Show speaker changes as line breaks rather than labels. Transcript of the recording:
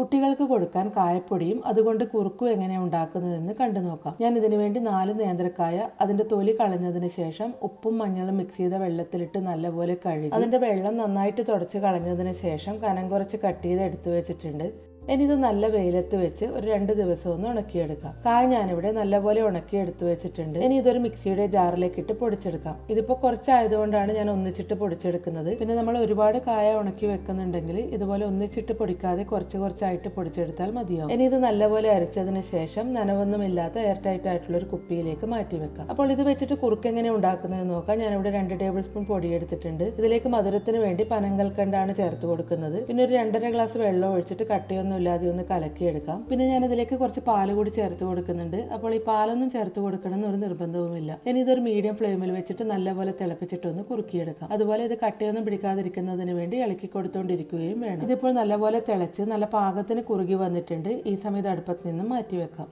കുട്ടികൾക്ക് കൊടുക്കാൻ കായപ്പൊടിയും അതുകൊണ്ട് കുറുക്കും എങ്ങനെ ഉണ്ടാക്കുന്നതെന്ന് കണ്ടു നോക്കാം. ഞാൻ ഇതിനു വേണ്ടി 4 നേന്ത്രക്കായ അതിന്റെ തൊലി കളഞ്ഞതിന് ശേഷം ഉപ്പും മഞ്ഞളും മിക്സ് ചെയ്ത വെള്ളത്തിലിട്ട് നല്ലപോലെ കഴുകി അതിന്റെ വെള്ളം നന്നായിട്ട് തുടച്ച് കളഞ്ഞതിന് ശേഷം കനം കുറച്ച് കട്ട് ചെയ്ത് എടുത്തു വെച്ചിട്ടുണ്ട്. ഇനി ഇത് നല്ല വെയിലത്ത് വെച്ച് ഒരു 2 ദിവസം ഒന്ന് ഉണക്കിയെടുക്കാം. കായ ഞാനിവിടെ നല്ലപോലെ ഉണക്കി എടുത്തു വെച്ചിട്ടുണ്ട്. ഇനി ഇതൊരു മിക്സിയുടെ ജാറിലേക്ക് ഇട്ട് പൊടിച്ചെടുക്കാം. ഇതിപ്പോ കുറച്ചായതുകൊണ്ടാണ് ഞാൻ ഒന്നിച്ചിട്ട് പൊടിച്ചെടുക്കുന്നത്. പിന്നെ നമ്മൾ ഒരുപാട് കായ ഉണക്കി വെക്കുന്നുണ്ടെങ്കിൽ ഇതുപോലെ ഒന്നിച്ചിട്ട് പൊടിക്കാതെ കുറച്ചായിട്ട് പൊടിച്ചെടുത്താൽ മതിയാവും. ഇനി ഇത് നല്ലപോലെ അരച്ചതിന് ശേഷം നനവൊന്നുമില്ലാത്ത എയർ ടൈറ്റ് ആയിട്ടുള്ള ഒരു കുപ്പിയിലേക്ക് മാറ്റി വെക്കാം. അപ്പോൾ ഇത് വെച്ചിട്ട് കുറുക്ക് എങ്ങനെ ഉണ്ടാക്കുന്നത് നോക്കാം. ഞാനിവിടെ 2 ടേബിൾ സ്പൂൺ പൊടി എടുത്തിട്ടുണ്ട്. ഇതിലേക്ക് മധുരത്തിന് വേണ്ടി പനങ്കൽക്കണ്ടാണ് ചേർത്ത് കൊടുക്കുന്നത്. പിന്നെ ഒരു 2.5 ഗ്ലാസ് വെള്ളം ഒഴിച്ചിട്ട് കട്ടിയൊന്നും ഇല്ലാതെ ഒന്ന് കലക്കിയെടുക്കാം. പിന്നെ ഞാൻ ഇതിലേക്ക് കുറച്ച് പാല് കൂടി ചേർത്ത് കൊടുക്കുന്നുണ്ട്. അപ്പോൾ ഈ പാലൊന്നും ചേർത്ത് കൊടുക്കണം എന്നൊരു നിർബന്ധവുമില്ല. ഇനി ഇതൊരു മീഡിയം ഫ്ലെയിമിൽ വെച്ചിട്ട് നല്ലപോലെ തിളപ്പിച്ചിട്ടൊന്ന് കുറുക്കിയെടുക്കാം. അതുപോലെ ഇത് കട്ടയൊന്നും പിടിക്കാതിരിക്കുന്നതിന് വേണ്ടി ഇളക്കി കൊടുത്തോണ്ടിരിക്കുകയും വേണം. ഇതിപ്പോൾ നല്ലപോലെ തിളച്ച് നല്ല പാകത്തിന് കുറുകി വന്നിട്ടുണ്ട്. ഈ സമയത്ത് അടുപ്പത്ത് നിന്നും മാറ്റി വെക്കാം.